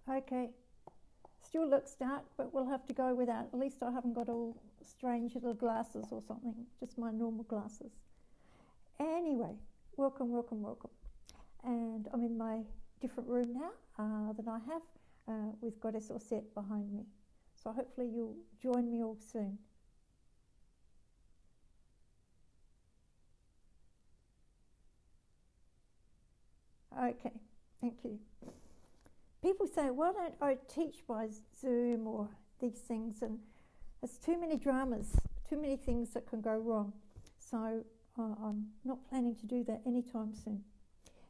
Okay, still looks dark, but we'll have to go with that. At least I haven't got all strange little glasses or something, just my normal glasses. Anyway, welcome, welcome, welcome. And I'm in my different room now than I have with Goddess Auset behind me. So hopefully you'll join me all soon. Okay, thank you. People say, why don't I teach by Zoom or these things? And there's too many dramas, too many things that can go wrong. So I'm not planning to do that anytime soon.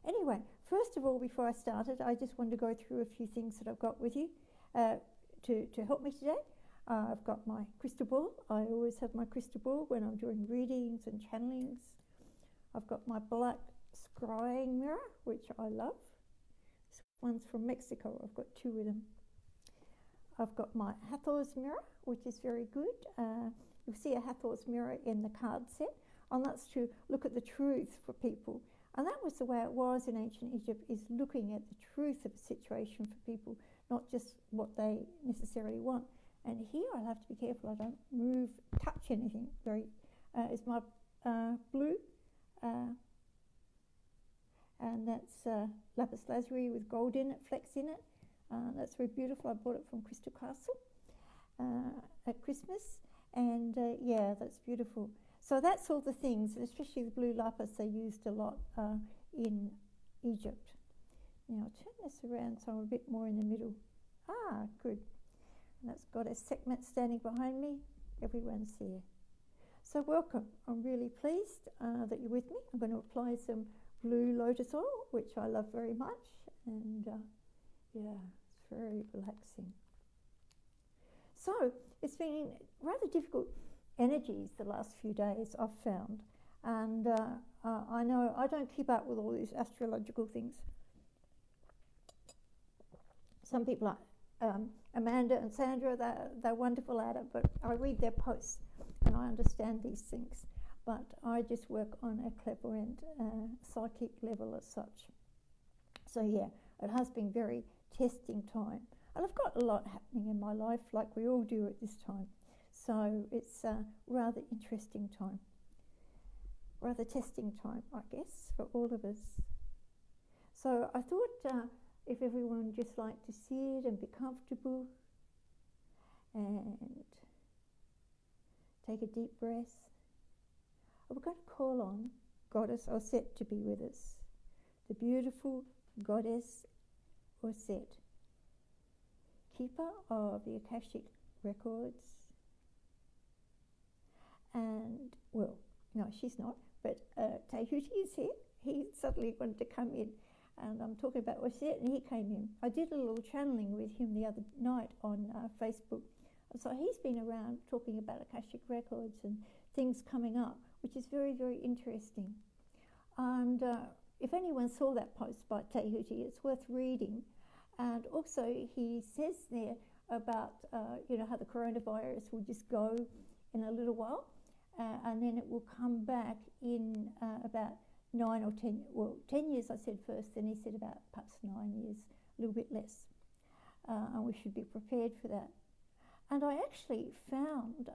Anyway, first of all, before I started, I just wanted to go through a few things that I've got with you to help me today. I've got my crystal ball. I always have my crystal ball when I'm doing readings and channelings. I've got my black scrying mirror, which I love. This one's from Mexico. I've got two of them. I've got my Hathor's mirror, which is very good. You'll see a Hathor's mirror in the card set, and that's to look at the truth for people. And that was the way it was in ancient Egypt, is looking at the truth of a situation for people, not just what they necessarily want. And here I'll have to be careful I don't touch anything. It's my blue, and that's lapis lazuli with gold in it, flecks in it. That's very beautiful. I bought it from Crystal Castle at Christmas, and yeah, that's beautiful. So that's all the things, and especially the blue lapis they used a lot in Egypt. Now I'll turn this around so I'm a bit more in the middle. Ah, good. And that's got a Sekhmet standing behind me. Everyone's here. So welcome. I'm really pleased that you're with me. I'm going to apply some blue lotus oil, which I love very much, and yeah, it's very relaxing. So it's been rather difficult energies the last few days, I've found, and I know I don't keep up with all these astrological things. Some people like Amanda and Sandra, they're wonderful at it, but I read their posts and I understand these things, but I just work on a clairvoyant psychic level as such. So yeah, it has been very testing time, and I've got a lot happening in my life like we all do at this time. So it's a rather interesting time, rather testing time, I guess, for all of us. So I thought if everyone would just like to sit and be comfortable and take a deep breath. We're going to call on Goddess Auset to be with us, the beautiful Goddess Auset, keeper of the Akashic records. And, well, no, she's not, but Tehuti is here. He suddenly wanted to come in, and I'm talking about Auset, and he came in. I did a little channeling with him the other night on Facebook. So he's been around talking about Akashic records and things coming up, which is very, very interesting. And if anyone saw that post by Tehuti, it's worth reading. And also he says there about, how the coronavirus will just go in a little while, and then it will come back in about 9 or 10, 10 years I said first, then he said about perhaps 9 years, a little bit less. And we should be prepared for that. And I actually found,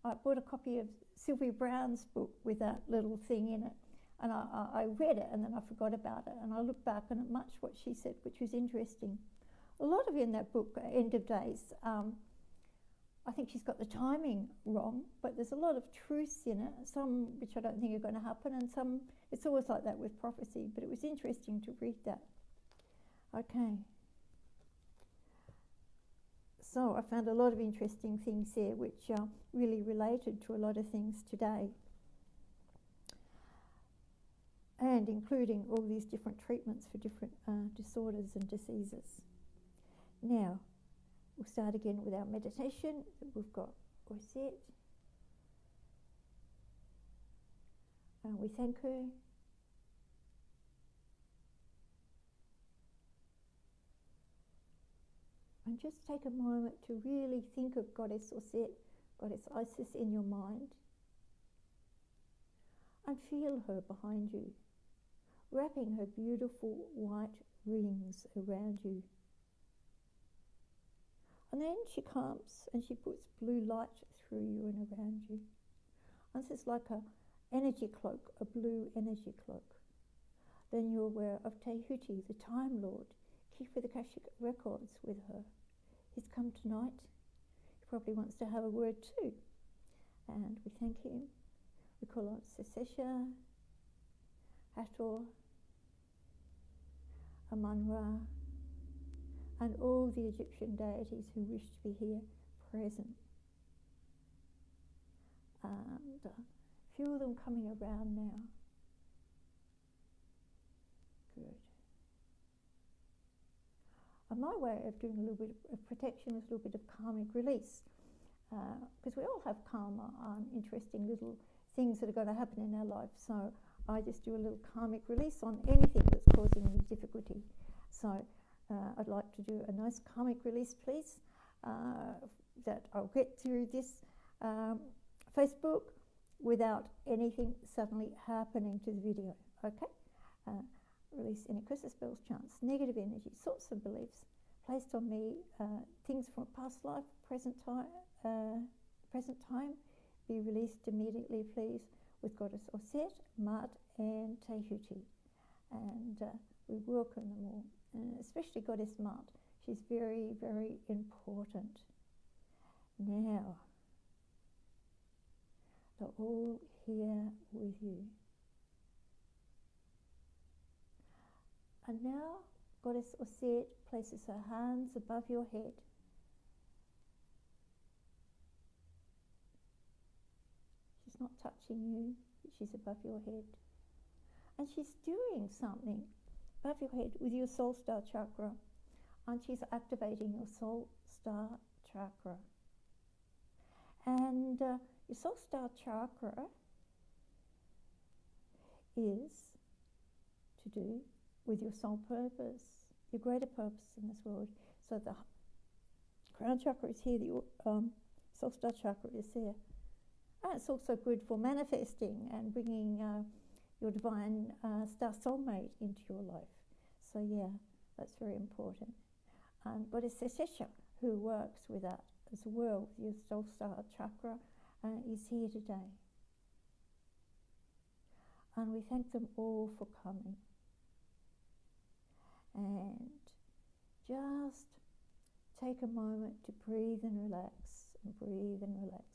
I bought a copy of Sylvia Browne's book with that little thing in it. And I read it and then I forgot about it. And I looked back on it much what she said, which was interesting. A lot of in that book, End of Days, I think she's got the timing wrong, but there's a lot of truths in it, some which I don't think are going to happen, and some, it's always like that with prophecy, but it was interesting to read that. Okay. So I found a lot of interesting things there which are really related to a lot of things today, and including all these different treatments for different disorders and diseases. Now, we'll start again with our meditation. We've got Auset. And we thank her. And just take a moment to really think of Goddess Auset, Goddess Isis in your mind. And feel her behind you, wrapping her beautiful white rings around you. And then she comes and she puts blue light through you and around you. And this is like a energy cloak, a blue energy cloak. Then you're aware of Tehuti, the Time Lord, keeper of the Akashic records with her. He's come tonight. He probably wants to have a word too. And we thank him. We call on Sesesha, Hathor, Amun-Ra, and all the Egyptian deities who wish to be here present. And feel them coming around now. Good. And my way of doing a little bit of protection is a little bit of karmic release. Because we all have karma and interesting little things that are going to happen in our life. So I just do a little karmic release on anything that's causing me difficulty. So I'd like to do a nice karmic release, please, that I'll get through this Facebook without anything suddenly happening to the video. Okay? Release any curses, spells, chants, negative energy, thoughts and beliefs placed on me, things from past life, present time, be released immediately, please, with Goddess Auset, Ma'at, and Tehuti. And we welcome them all, especially Goddess Ma'at. She's very, very important. Now, they're all here with you. And now, Goddess Auset places her hands above your head. She's not touching you, but she's above your head. And she's doing something above your head with your soul star chakra. And she's activating your soul star chakra. And your soul star chakra is to do with your soul purpose, your greater purpose in this world. So the crown chakra is here, the soul star chakra is there. And it's also good for manifesting and bringing your divine star soulmate into your life. So yeah, that's very important. And Goddess Sesesha, who works with that as well, with your soul star chakra, is here today. And we thank them all for coming. And just take a moment to breathe and relax, and breathe and relax.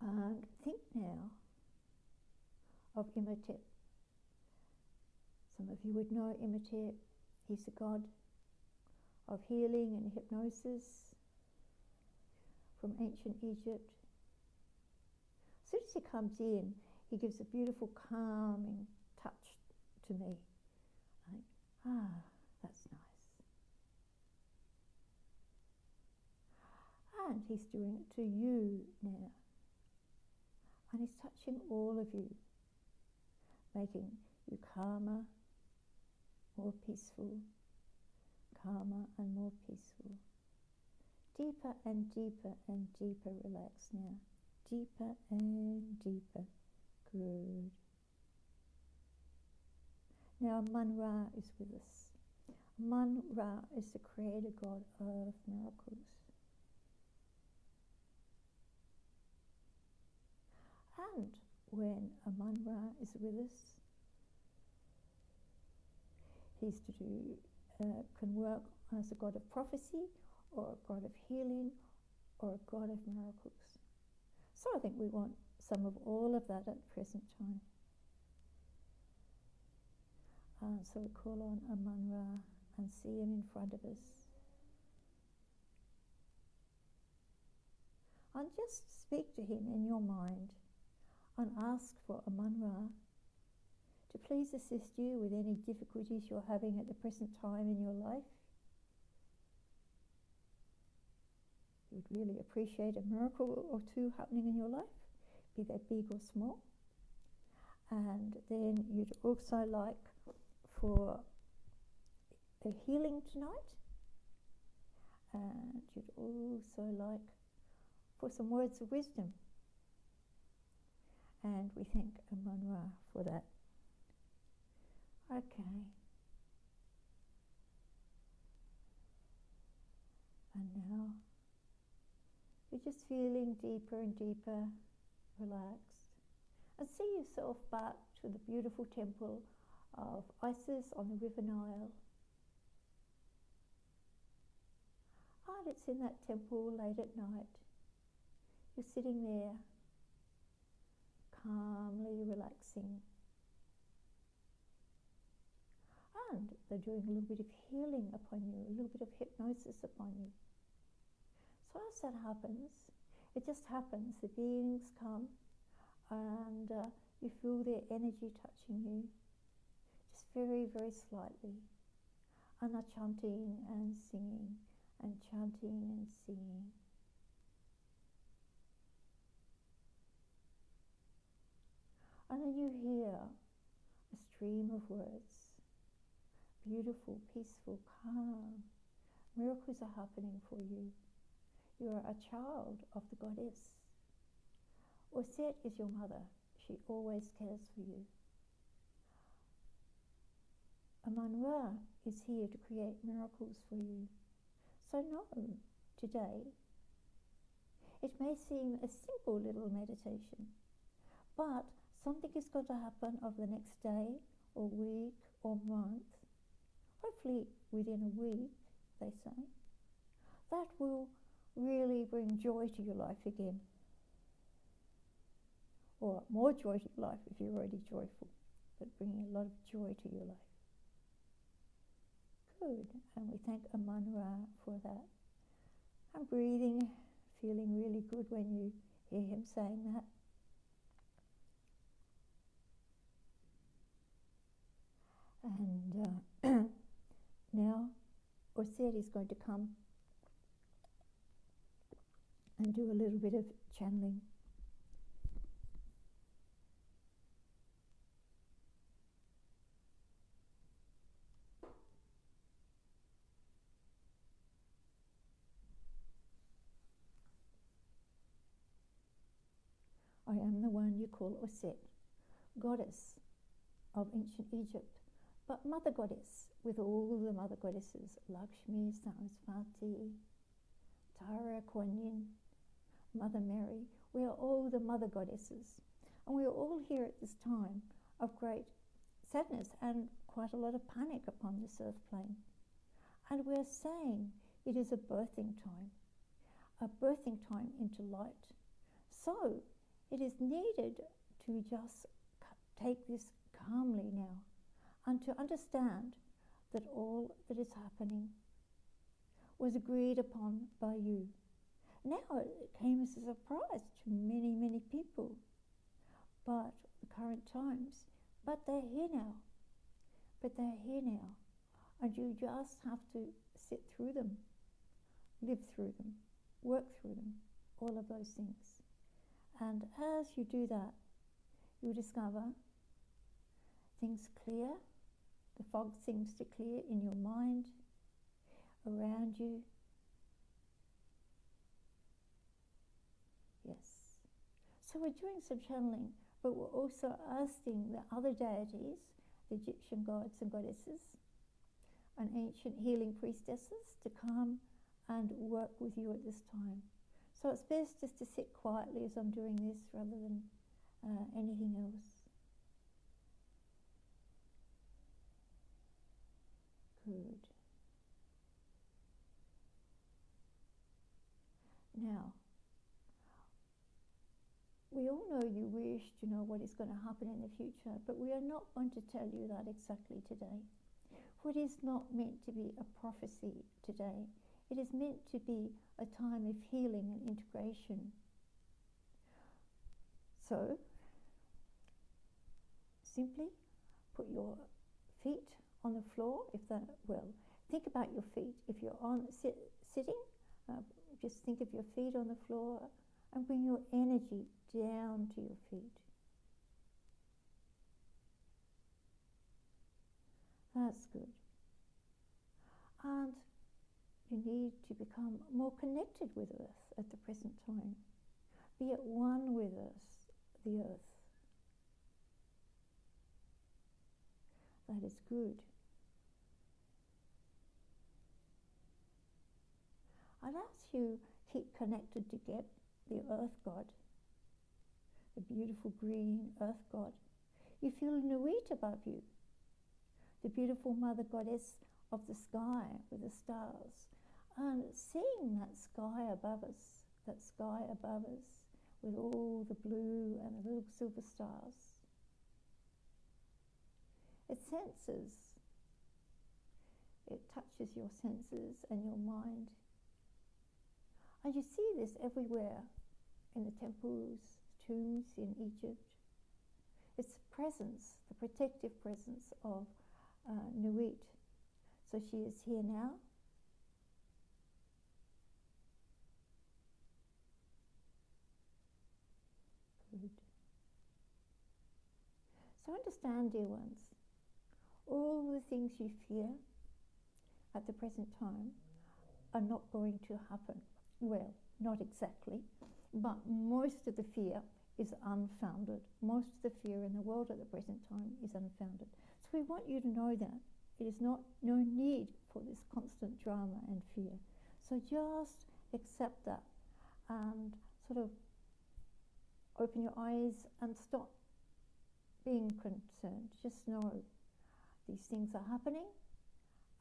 And think now of Imhotep. Some of you would know Imhotep. He's the god of healing and hypnosis from ancient Egypt. As soon as he comes in, he gives a beautiful calming touch to me. That's nice. And he's doing it to you now. And he's touching all of you, making you calmer, more peaceful, calmer and more peaceful. Deeper and deeper and deeper relax now. Deeper and deeper. Good. Now Amun-Ra is with us. Amun-Ra is the creator god of miracles. And when Amun-Ra is with us, he's to do, can work as a god of prophecy, or a god of healing, or a god of miracles. So I think we want some of all of that at the present time. So we call on Amun-Ra and see him in front of us. And just speak to him in your mind and ask for Amun-Ra to please assist you with any difficulties you're having at the present time in your life. You would really appreciate a miracle or two happening in your life, be they big or small. And then you'd also like for a healing tonight, and you'd also like for some words of wisdom. And we thank Amun-Ra for that. Okay. you're just feeling deeper and deeper relaxed. And see yourself back to the beautiful temple of Isis on the River Nile. And it's in that temple late at night. You're sitting there, calmly relaxing. And they're doing a little bit of healing upon you, a little bit of hypnosis upon you. So as that happens, it just happens, the beings come and you feel their energy touching you, just very, very slightly. And they're chanting and singing and chanting and singing. And then you hear a stream of words, beautiful, peaceful, calm. Miracles are happening for you. You are a child of the goddess. Auset is your mother. She always cares for you. Amun-Ra is here to create miracles for you. So know today, it may seem a simple little meditation, but something is going to happen over the next day or week or month, hopefully within a week, they say, that will really bring joy to your life again. Or more joy to your life if you're already joyful, but bringing a lot of joy to your life. Good, and we thank Amun-Ra for that. And breathing, feeling really good when you hear him saying that. And now Auset is going to come and do a little bit of channeling. I am the one you call Auset, goddess of ancient Egypt, but mother goddess with all the mother goddesses, Lakshmi, Saraswati, Tara, Kuan Yin, Mother Mary. We are all the mother goddesses, and we are all here at this time of great sadness and quite a lot of panic upon this earth plane. And we are saying it is a birthing time into light. So it is needed to just take this calmly now and to understand that all that is happening was agreed upon by you. Now it came as a surprise to many, many people, but the current times, but they're here now. And you just have to sit through them, live through them, work through them, all of those things. And as you do that, you discover things clear. The fog seems to clear in your mind, around you. Yes. So we're doing some channeling, but we're also asking the other deities, the Egyptian gods and goddesses, and ancient healing priestesses to come and work with you at this time. So it's best just to sit quietly as I'm doing this rather than anything else. Good. Now, we all know you wish to know what is going to happen in the future, but we are not going to tell you that exactly today. For it is not meant to be a prophecy today. It is meant to be a time of healing and integration. So, simply put your feet on the floor. Think about your feet. If you're sitting, just think of your feet on the floor and bring your energy down to your feet. That's good. And you need to become more connected with Earth at the present time. Be at one with us, the Earth. That is good. I'd ask you keep connected to get the earth god, the beautiful green earth god. You feel Nuit above you, the beautiful mother goddess of the sky with the stars. And seeing that sky above us with all the blue and the little silver stars. It senses, it touches your senses and your mind. And you see this everywhere, in the temples, tombs in Egypt. It's the presence, the protective presence of Nuit. So she is here now. Good. So understand, dear ones, all the things you fear at the present time are not going to happen. Well, not exactly, but most of the fear is unfounded. Most of the fear in the world at the present time is unfounded. So we want you to know that. It is no need for this constant drama and fear. So just accept that and sort of open your eyes and stop being concerned. Just know these things are happening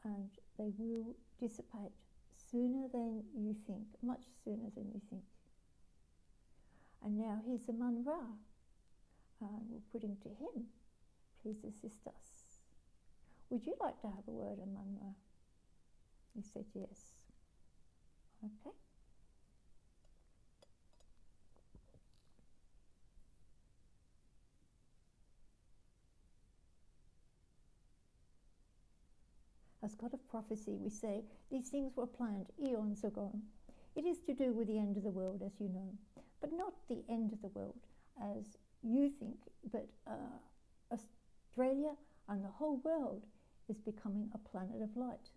and they will dissipate sooner than you think, much sooner than you think. And now here's Amun Ra. We're putting to him, please assist us. Would you like to have a word, Amun Ra? He said yes. Okay. As God of prophecy, we say these things were planned eons ago. It is to do with the end of the world, as you know, but not the end of the world as you think, but Australia and the whole world is becoming a planet of light.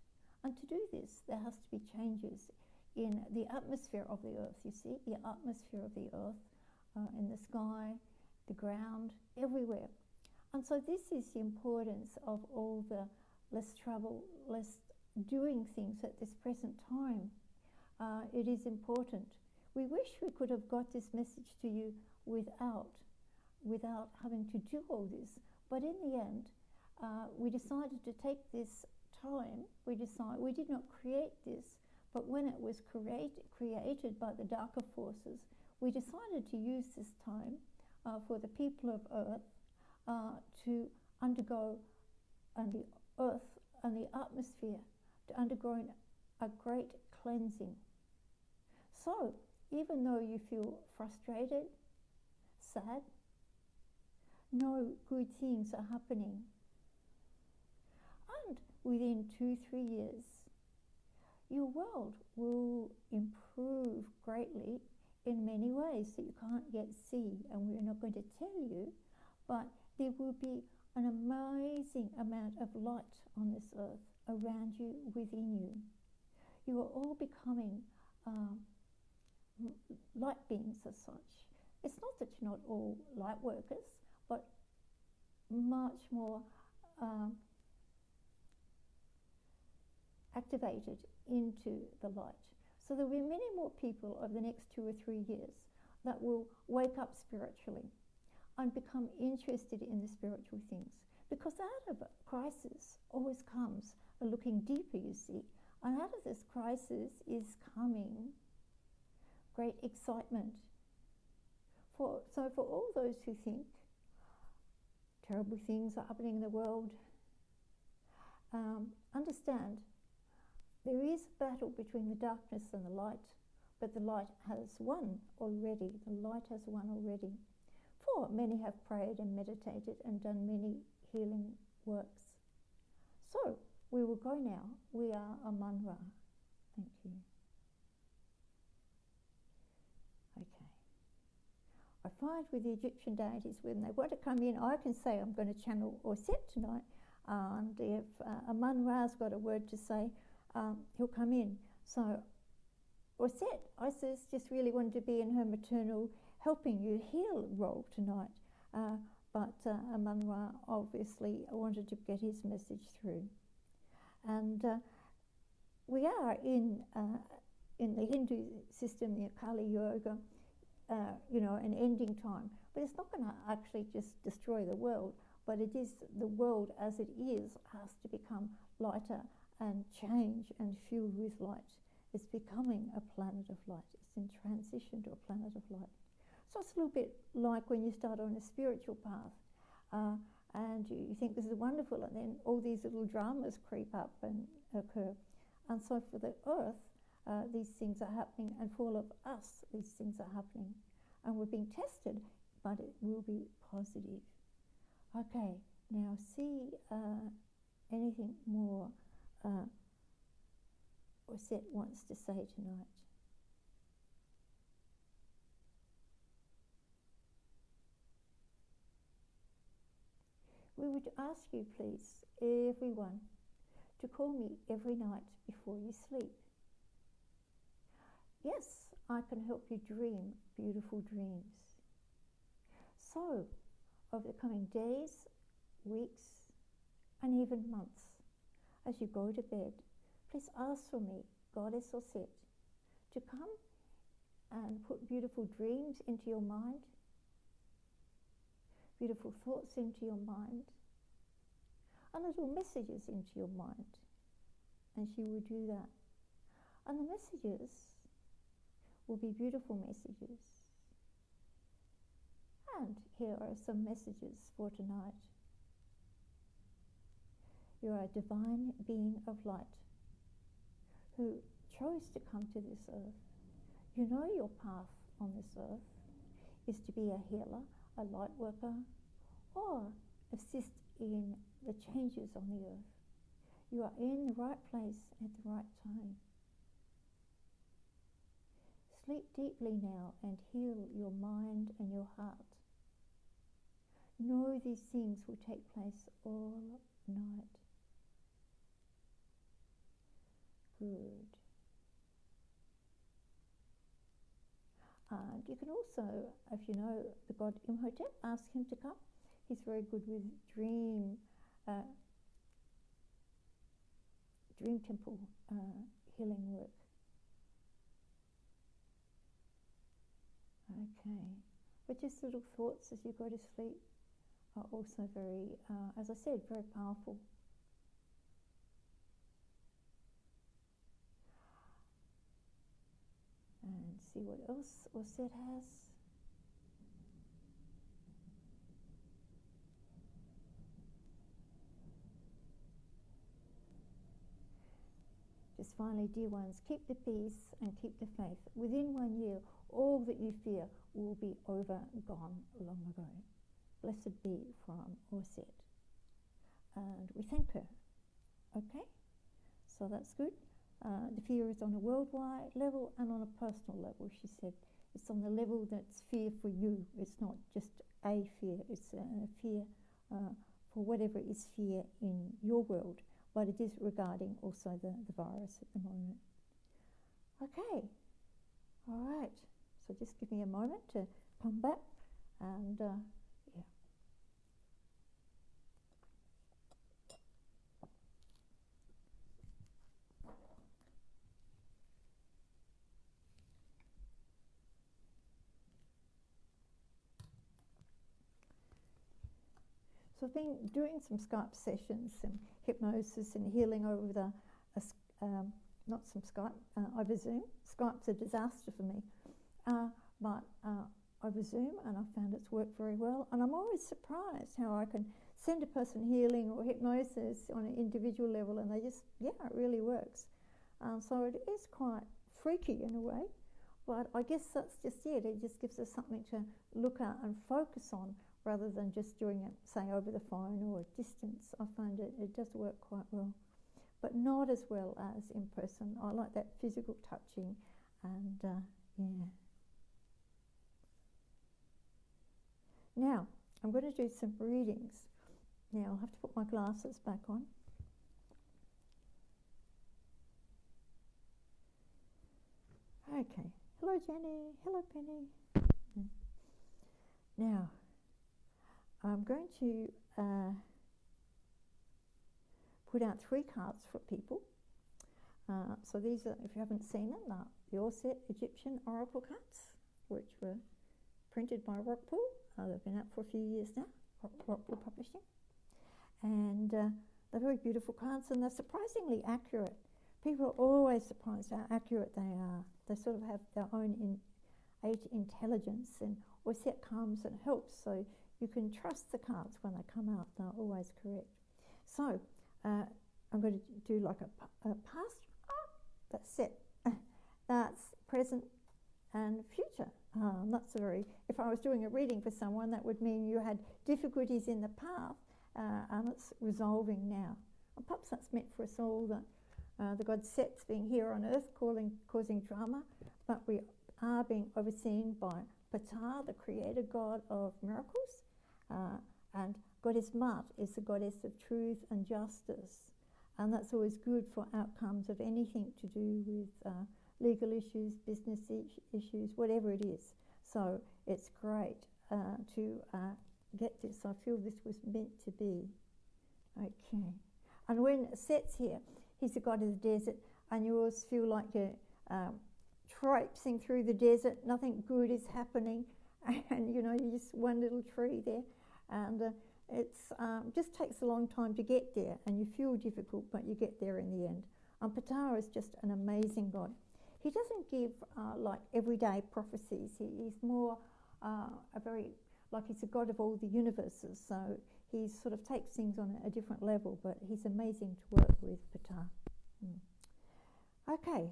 And to do this, there has to be changes in the atmosphere of the earth, you see, the atmosphere of the earth, in the sky, the ground, everywhere. And so this is the importance of all the less travel, less doing things at this present time. It is important. We wish we could have got this message to you without having to do all this. But in the end, we decided to take this time. We did not create this, but when it was created by the darker forces, we decided to use this time for the people of Earth to undergo, and the Earth and the atmosphere to undergo a great cleansing. So, even though you feel frustrated, sad, know good things are happening. And within 2-3 years, your world will improve greatly in many ways that you can't yet see, and we're not going to tell you, but there will be an amazing amount of light on this earth around you, within you. You are all becoming light beings as such. It's not that you're not all light workers, but much more activated into the light. So there will be many more people over the next 2 or 3 years that will wake up spiritually and become interested in the spiritual things. Because out of a crisis always comes a looking deeper, you see. And out of this crisis is coming great excitement. So for all those who think terrible things are happening in the world, understand there is a battle between the darkness and the light, but the light has won already. The light has won already. For many have prayed and meditated and done many healing works. So we will go now. We are Amun Ra. Thank you. Okay. I find with the Egyptian deities, when they want to come in, I can say I'm going to channel Auset tonight. And if Amun Ra's got a word to say, he'll come in. So Auset, Isis just really wanted to be in her maternal helping you heal role tonight. But Amun Ra obviously wanted to get his message through. And we are in in the Hindu system, the Kali Yoga, an ending time. But it's not going to actually just destroy the world, but it is the world as it is has to become lighter and change and filled with light. It's becoming a planet of light. It's in transition to a planet of light. So it's a little bit like when you start on a spiritual path and you think this is wonderful, and then all these little dramas creep up and occur. And so for the earth, these things are happening, and for all of us, these things are happening. And we're being tested, but it will be positive. Okay, now see anything more Auset wants to say tonight. We would ask you, please, everyone, to call me every night before you sleep. Yes, I can help you dream beautiful dreams. So, over the coming days, weeks, and even months, as you go to bed, please ask for me, Goddess Auset, to come and put beautiful dreams into your mind, beautiful thoughts into your mind, and little messages into your mind. And she will do that. And the messages will be beautiful messages. And here are some messages for tonight. You are a divine being of light who chose to come to this earth. You know your path on this earth is to be a healer, a light worker, or assist in the changes on the earth. You are in the right place at the right time. Sleep deeply now and heal your mind and your heart. Know these things will take place all night. Good. And you can also, if you know the god Imhotep, ask him to come. He's very good with dream temple healing work. Okay. But just little thoughts as you go to sleep are also very, as I said, very powerful. And see what else Auset has. Just finally, dear ones, keep the peace and keep the faith. Within 1 year, all that you fear will be over, gone long ago. Blessed be from Auset. And we thank her. Okay? So that's good. The fear is on a worldwide level and on a personal level, she said. It's on the level that's fear for you. It's not just a fear. It's a fear for whatever is fear in your world. But it is regarding also the virus at the moment. Okay. All right. So just give me a moment to come back and yeah. So I've been doing some Skype sessions and hypnosis and healing over the, not some Skype, over Zoom. Skype's a disaster for me, but over Zoom, and I found it's worked very well. And I'm always surprised how I can send a person healing or hypnosis on an individual level, and they just, yeah, it really works. So it is quite freaky in a way, but I guess that's just it. It just gives us something to look at and focus on, rather than just doing it, say, over the phone or at distance. I find it does work quite well, but not as well as in person. I like that physical touching, and yeah. Now, I'm going to do some readings. Now, I'll have to put my glasses back on. Okay. Hello, Jenny. Hello, Penny. Now, I'm going to put out 3 cards for people. So these are, if you haven't seen them, the Auset Egyptian Oracle cards, which were printed by Rockpool. They've been out for a few years now, Rockpool Publishing. And they're very beautiful cards, and they're surprisingly accurate. People are always surprised how accurate they are. They sort of have their own innate intelligence, and Auset comes and helps, so you can trust the cards when they come out. They're always correct. So I'm going to do like a past. That's set. That's present and future. That's a very. If I was doing a reading for someone, that would mean you had difficulties in the past, and it's resolving now. And perhaps that's meant for us all, that the God Set's being here on earth, causing drama, but we are being overseen by Ptah, the creator God of miracles, and Goddess Mat is the goddess of truth and justice, and that's always good for outcomes of anything to do with legal issues, business issues, whatever it is. So it's great to get this. I feel this was meant to be. Okay. And when Set's here, he's the god of the desert, and you always feel like you're traipsing through the desert, nothing good is happening, and you're just one little tree there, and it's just takes a long time to get there, and you feel difficult, but you get there in the end. And Ptah is just an amazing god. He doesn't give like everyday prophecies. He's more he's a god of all the universes, so he sort of takes things on a different level, but he's amazing to work with, Ptah. Okay.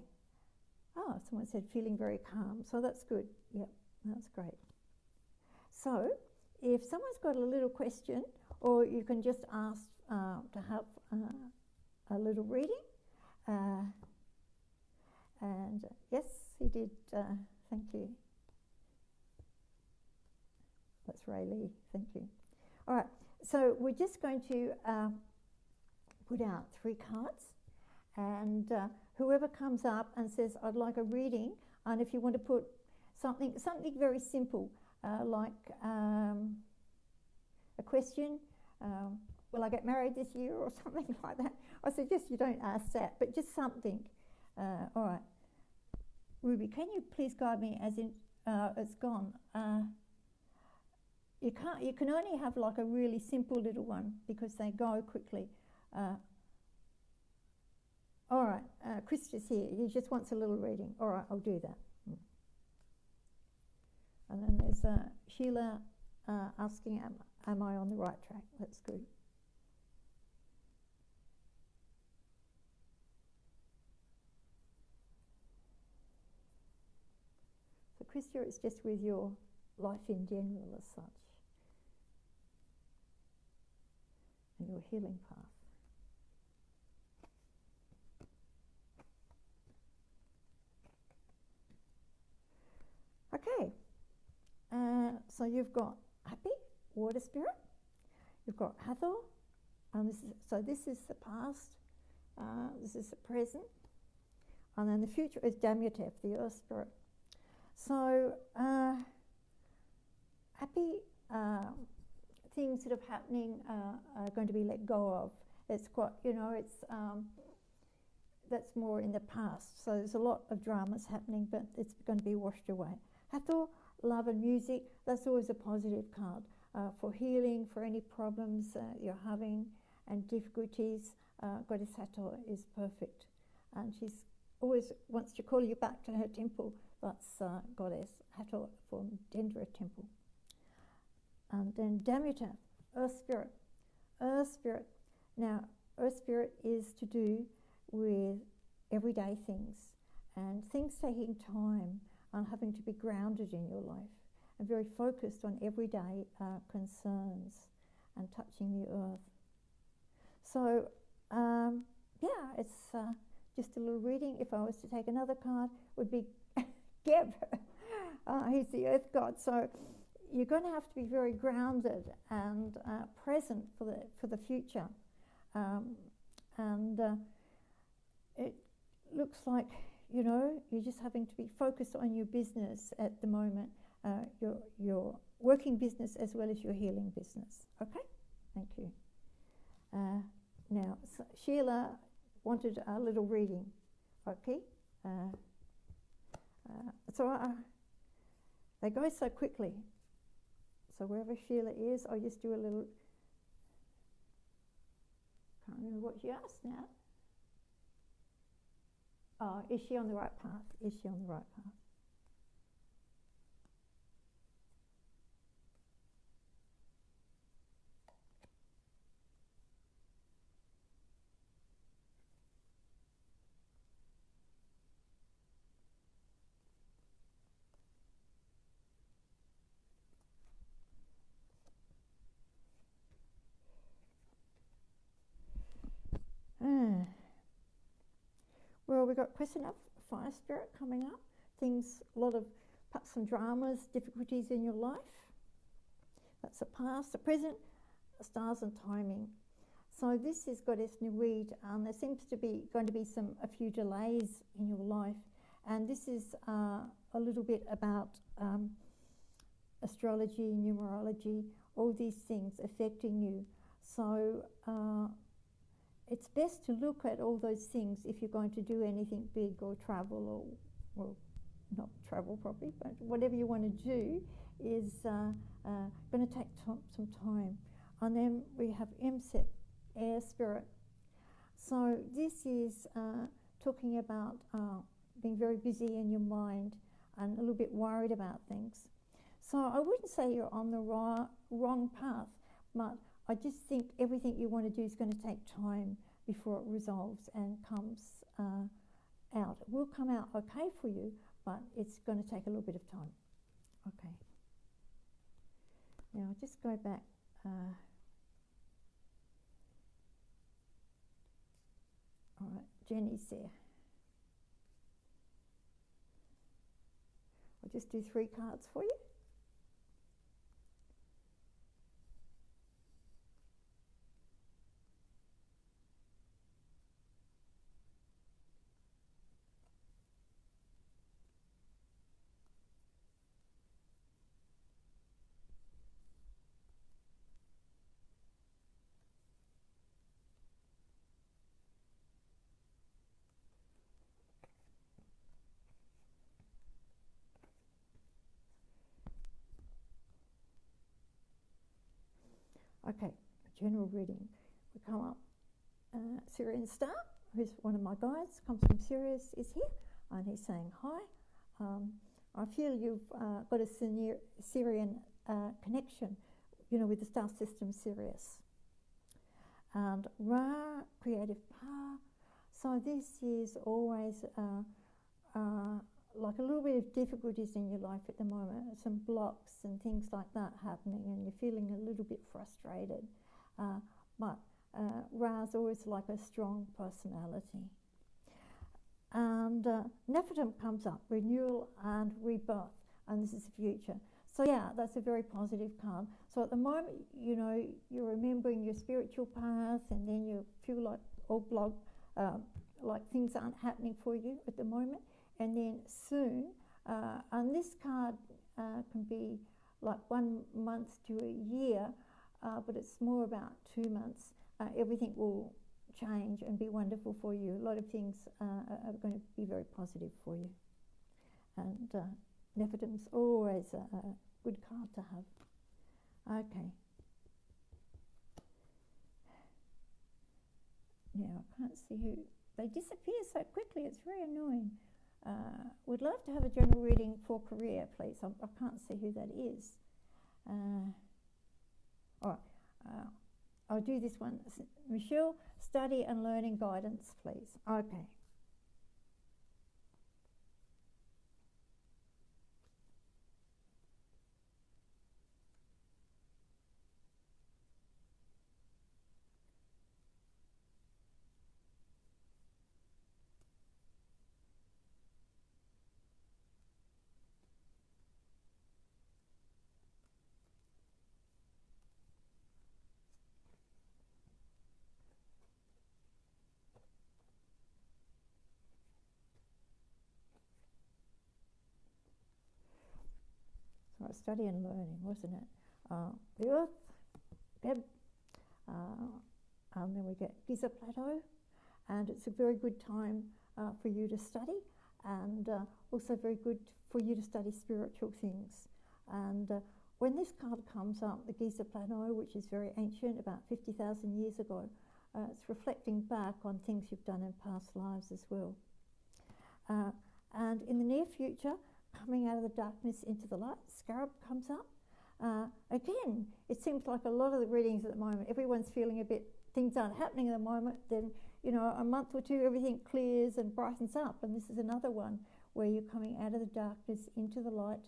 Oh, someone said feeling very calm, so that's good. Yep, that's great. So if someone's got a little question, or you can just ask to have a little reading. And yes, he did. Thank you. That's Ray Lee. Thank you. All right. So we're just going to put out 3 cards, and whoever comes up and says, "I'd like a reading," and if you want to put something very simple, like a question, will I get married this year, or something like that. I suggest you don't ask that, but just something. All right. Ruby, can you please guide me, as in, it's gone. You can only have like a really simple little one, because they go quickly. All right, Krista's here. He just wants a little reading. All right, I'll do that. And then there's Sheila asking, am I on the right track? That's good. So Krista, it's just with your life in general as such, and your healing path. Okay, so you've got Happy, water spirit. You've got Hathor, and this is the past. This is the present, and then the future is Damyatef, the earth spirit. So Happy, things that are happening are going to be let go of. It's quite, that's more in the past. So there's a lot of dramas happening, but it's going to be washed away. Hathor, love and music, that's always a positive card. For healing, for any problems you're having and difficulties, Goddess Hathor is perfect. And she's always wants to call you back to her temple. That's Goddess Hathor from Dendra Temple. And then Damyatef, earth spirit. Earth spirit. Now, earth spirit is to do with everyday things, and things taking time and having to be grounded in your life, and very focused on everyday concerns and touching the earth. So, it's just a little reading. If I was to take another card, would be Geb. He's the earth god. So you're going to have to be very grounded and present for the future. It looks like, you're just having to be focused on your business at the moment, your working business as well as your healing business. Okay? Thank you. Now, Sheila wanted a little reading. Okay? They go so quickly. So wherever Sheila is, I'll just do a little, can't remember what she asked now. Oh, is she on the right path? Is she on the right path? Well, we've got question up, fire spirit coming up. Things, a lot of perhaps some dramas, difficulties in your life. That's the past, the present, stars and timing. So this is Goddess Nuid. There seems to be going to be a few delays in your life, and this is a little bit about astrology, numerology, all these things affecting you. So it's best to look at all those things if you're going to do anything big or travel, or well, not travel probably, but whatever you want to do is going to take some time. And then we have Auset, air spirit. So this is talking about being very busy in your mind and a little bit worried about things. So I wouldn't say you're on the wrong path, but I just think everything you want to do is going to take time before it resolves and comes out. It will come out okay for you, but it's going to take a little bit of time. Okay. Now I'll just go back. All right, Jenny's there. I'll just do 3 cards for you. Okay, general reading. We come up, Syrian Star, who's one of my guides, comes from Sirius, is here, and he's saying hi. I feel you've got a Syrian connection, with the star system Sirius. And Ra, creative power. So this is always like a little bit of difficulties in your life at the moment, some blocks and things like that happening, and you're feeling a little bit frustrated. But Ra's always like a strong personality. And Nephilim comes up, renewal and rebirth, and this is the future. So yeah, that's a very positive card. So at the moment, you're remembering your spiritual path, and then you feel like all like things aren't happening for you at the moment. And then soon, and this card can be like 1 month to a year, but it's more about 2 months. Everything will change and be wonderful for you. A lot of things are going to be very positive for you. And Nephilim's always a good card to have. Okay. Now, I can't see who. They disappear so quickly, it's very annoying. Would love to have a general reading for career, please. I can't see who that is. All right, I'll do this one. Michelle, study and learning guidance, please. Okay. So study and learning, wasn't it? The Earth, Geb, and then we get Giza Plateau, and it's a very good time for you to study. And also very good for you to study spiritual things. And when this card comes up, the Giza Plateau, which is very ancient, about 50,000 years ago, it's reflecting back on things you've done in past lives as well. And in the near future, coming out of the darkness into the light, Scarab comes up. Again, it seems like a lot of the readings at the moment, everyone's feeling a bit, things aren't happening at the moment, then, you know, a month or two, everything clears and brightens up. And this is another one where you're coming out of the darkness into the light.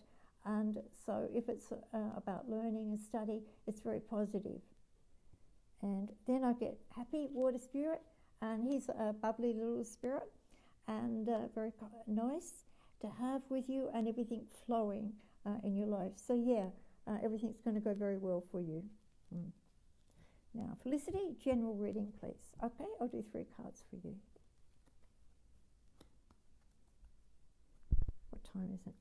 And so if it's about learning and study, it's very positive. And then I get Happy Water Spirit, and he's a bubbly little spirit, and very nice to have with you, and everything flowing in your life. So yeah, everything's going to go very well for you. Now, Felicity, general reading, please. Okay, I'll do 3 cards for you. What time is it?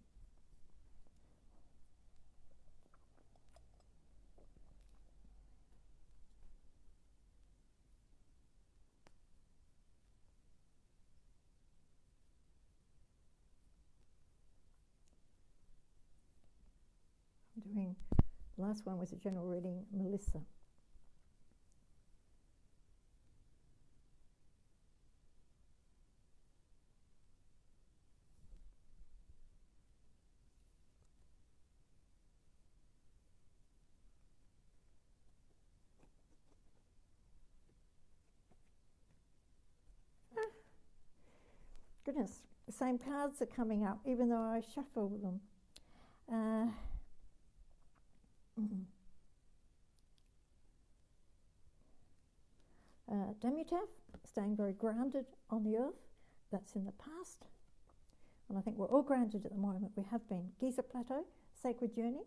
Doing, the last one was a general reading, Melissa. Goodness, the same cards are coming up, even though I shuffle them. Damutav, staying very grounded on the earth. That's in the past. And I think we're all grounded at the moment. We have been. Giza Plateau, sacred journey.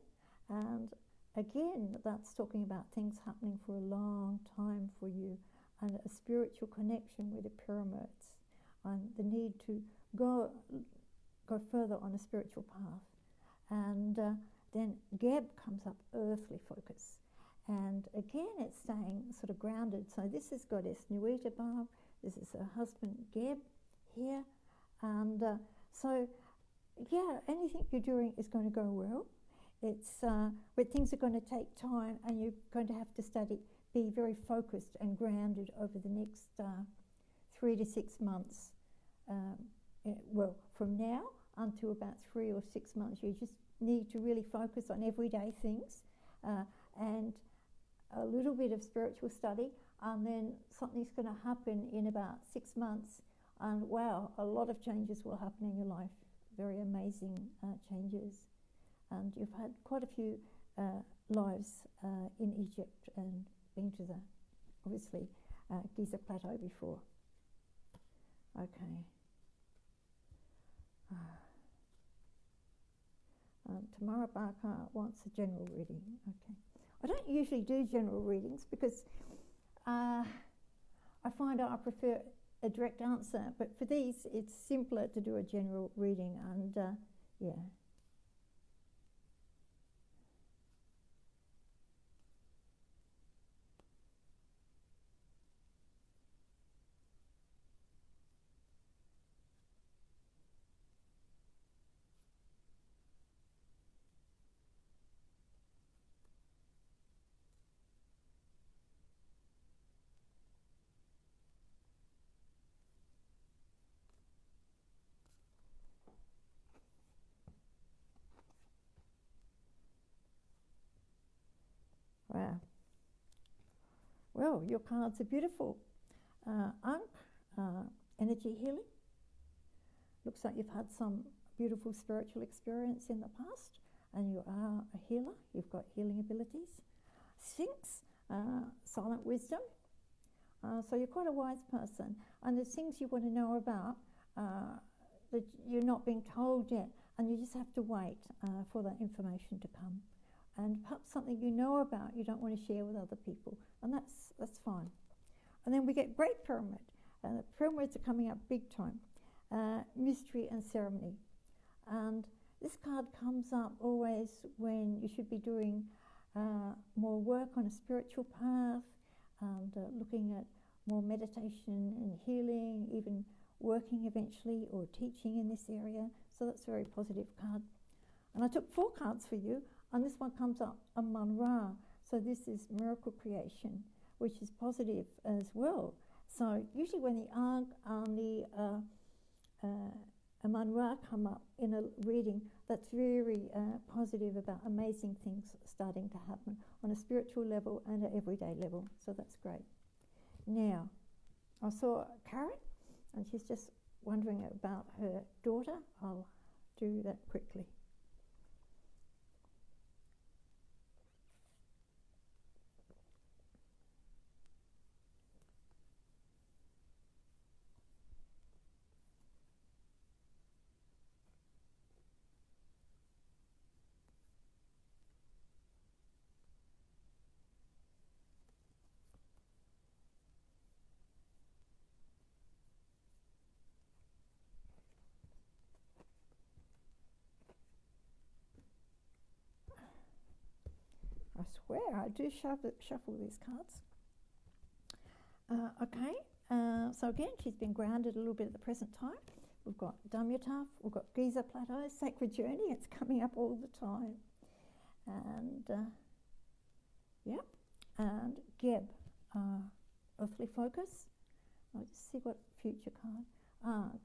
And again, that's talking about things happening for a long time for you, and a spiritual connection with the pyramids, and the need to go further on a spiritual path. And then Geb comes up, earthly focus. And again, it's staying sort of grounded. So this is Goddess Nuita Barb. This is her husband Geb here. And so, yeah, anything you're doing is going to go well. It's but things are going to take time, and you're going to have to study, be very focused and grounded over the next 3 to 6 months. Well, from now until about 3 or 6 months, you just need to really focus on everyday things and a little bit of spiritual study, and then something's going to happen in about 6 months, and wow, a lot of changes will happen in your life, very amazing changes. And you've had quite a few lives in Egypt and been to the, obviously, Giza Plateau before. Okay. Tamara Barker wants a general reading. Okay. I don't usually do general readings because I find I prefer a direct answer, but for these it's simpler to do a general reading, and yeah. Wow. Well, your cards are beautiful. Ankh, energy healing. Looks like you've had some beautiful spiritual experience in the past, and you are a healer. You've got healing abilities. Sphinx, silent wisdom. So you're quite a wise person, and there's things you want to know about that you're not being told yet, and you just have to wait for that information to come. And perhaps something you know about you don't want to share with other people, and that's fine. And then we get Great Pyramid. The pyramids are coming up big time. Mystery and ceremony. And this card comes up always when you should be doing more work on a spiritual path, and looking at more meditation and healing, even working eventually or teaching in this area. So that's a very positive card. And I took 4 cards for you, and this one comes up, a Mun-Ra. So this is miracle creation, which is positive as well. So usually when the Ankh and the Mun-Ra come up in a reading, that's very positive about amazing things starting to happen on a spiritual level and an everyday level. So that's great. Now, I saw Karen, and she's just wondering about her daughter. I'll do that quickly. I swear I do shuffle these cards. So again, she's been grounded a little bit at the present time. We've got Damyataf, we've got Giza Plateau, Sacred Journey, it's coming up all the time. And, and Geb, Earthly Focus. I'll just see what future card.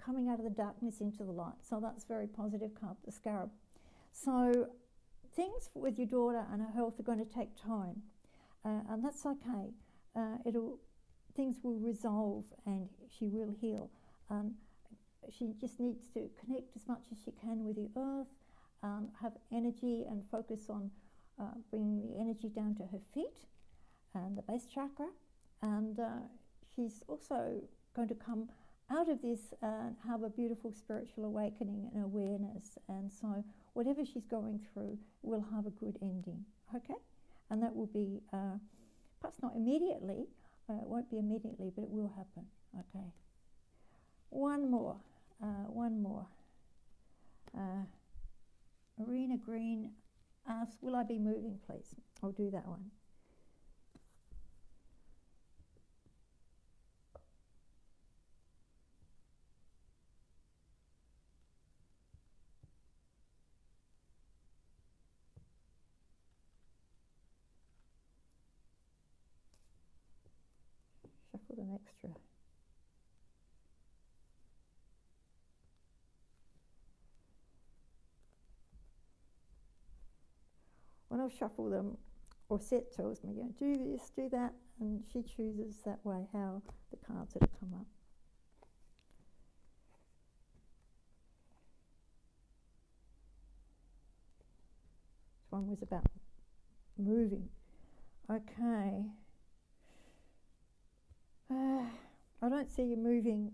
Coming out of the darkness into the light. So that's a very positive card, the Scarab. So things with your daughter and her health are going to take time, and that's okay. Things will resolve and she will heal. She just needs to connect as much as she can with the earth, have energy and focus on bringing the energy down to her feet and the base chakra. And she's also going to come out of this and have a beautiful spiritual awakening and awareness. And so whatever she's going through will have a good ending, okay? And that will be, perhaps not immediately, it won't be immediately, but it will happen, okay? One more. Arena Green asks, will I be moving, please? I'll do that one. Shuffle an extra. When I shuffle them, Auset tells me, do this, do that, and she chooses that way how the cards are to come up. This one was about moving. Okay. I don't see you moving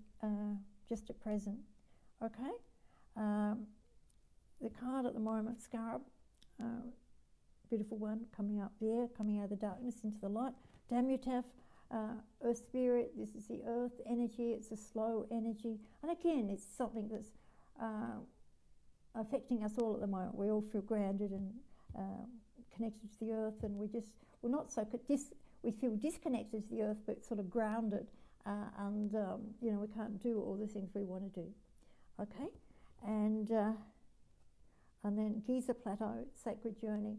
just at present, okay? The card at the moment, Scarab, beautiful one, coming up there, coming out of the darkness into the light. Damyataf, Earth Spirit, this is the Earth energy, it's a slow energy. And again, it's something that's affecting us all at the moment. We all feel grounded and connected to the Earth, and we're not so, we feel disconnected to the Earth, but sort of grounded. And we can't do all the things we want to do, okay? And then Giza Plateau, Sacred Journey.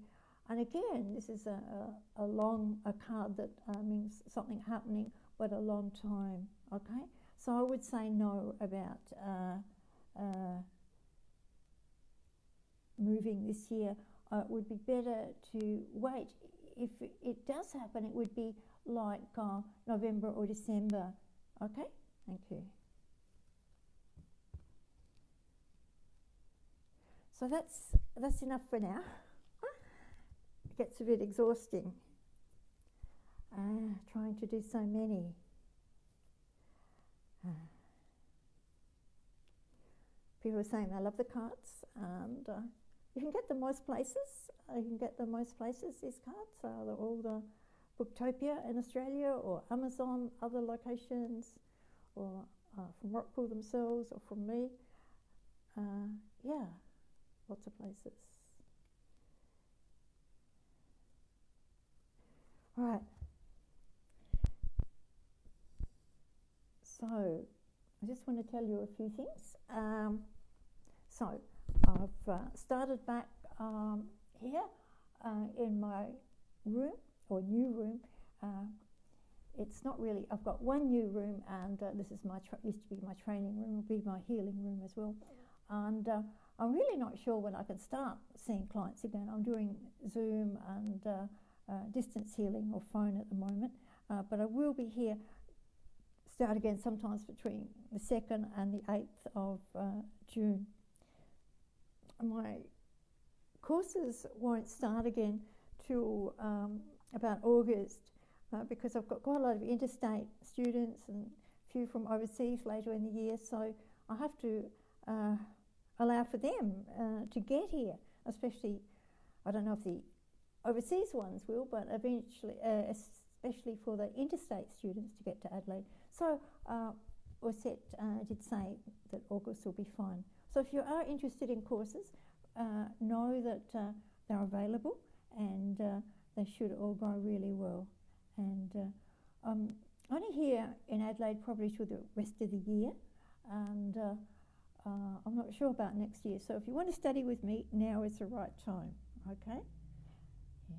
And again, this is a card that means something happening, but a long time, okay? So I would say no about moving this year. It would be better to wait. If it does happen, it would be like November or December, okay? Thank you. So that's enough for now. It gets a bit exhausting, trying to do so many. People are saying they love the cards, and you can get them most places. These cards are all the Booktopia in Australia, or Amazon, other locations, or from Rockpool themselves, or from me. Lots of places. Right. So I just want to tell you a few things. So I've started back here in my room, or new room. It's not really, I've got one new room, and this is my, used to be my training room, will be my healing room as well. And I'm really not sure when I can start seeing clients again. I'm doing Zoom and distance healing or phone at the moment, but I will be here, start again sometimes between the 2nd and the 8th of June. My courses won't start again till about August, because I've got quite a lot of interstate students and a few from overseas later in the year, so I have to allow for them to get here, especially, I don't know if the overseas ones will, but eventually, especially for the interstate students to get to Adelaide. So Auset did say that August will be fine. So if you are interested in courses, know that they're available, and they should all go really well. And I'm only here in Adelaide probably till the rest of the year, and I'm not sure about next year. So if you want to study with me, now is the right time, okay? Yeah.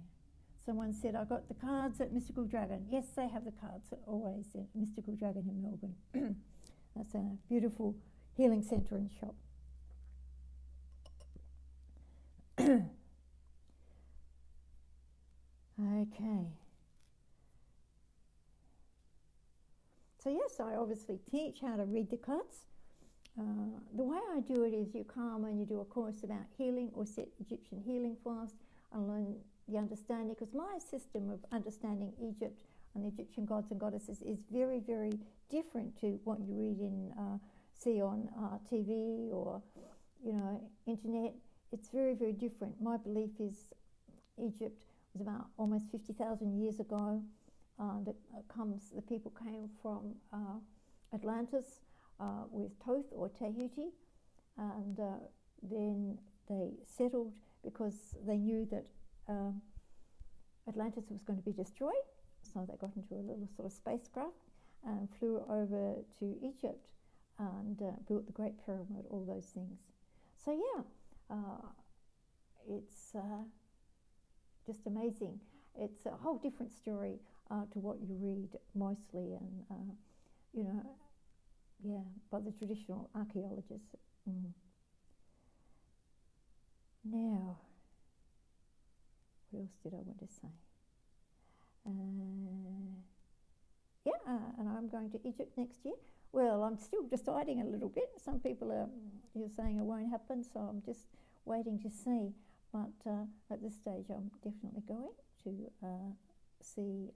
Someone said, I got the cards at Mystical Dragon. Yes, they have the cards always at Mystical Dragon in Melbourne. That's a beautiful healing centre and shop. Okay. So yes, I obviously teach how to read the cards. The way I do it is you come and you do a course about healing, or set Egyptian healing fast, and learn the understanding, because my system of understanding Egypt and the Egyptian gods and goddesses is very, very different to what you read in, see on TV or, internet. It's very, very different. My belief is Egypt was about almost 50,000 years ago. The people came from Atlantis with Thoth or Tahuti, and then they settled because they knew that Atlantis was going to be destroyed. So they got into a little sort of spacecraft and flew over to Egypt and built the Great Pyramid, all those things. So yeah, it's just amazing. It's a whole different story to what you read mostly, and by the traditional archaeologists. Now, what else did I want to say? And I'm going to Egypt next year. Well, I'm still deciding a little bit. Some people are saying it won't happen, so I'm just waiting to see. But at this stage, I'm definitely going to see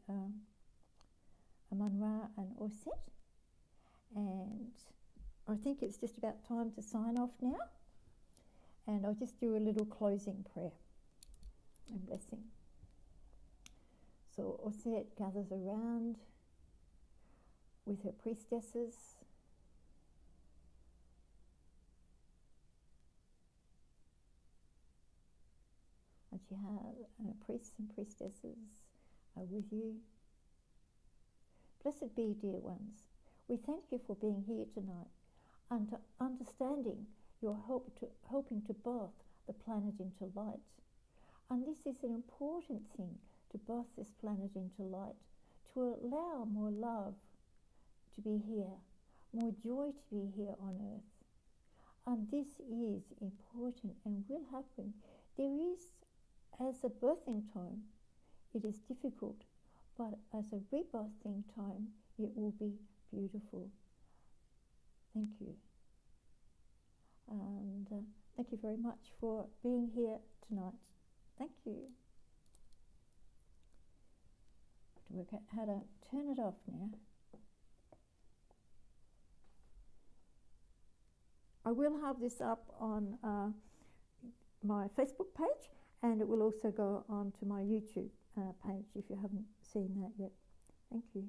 Amun-Ra and Auset. And I think it's just about time to sign off now. And I'll just do a little closing prayer and blessing. So Auset gathers around with her priestesses. And she has priests and priestesses with you. Blessed be, dear ones. We thank you for being here tonight and to understanding your helping to birth the planet into light. And this is an important thing, to birth this planet into light, to allow more love to be here, more joy to be here on earth. And this is important and will happen. There is, as a birthing time, it is difficult, but as a rebirthing time, it will be beautiful. Thank you. And thank you very much for being here tonight. Thank you. I have to work out how to turn it off now. I will have this up on my Facebook page, and it will also go on to my YouTube page if you haven't seen that yet. Thank you.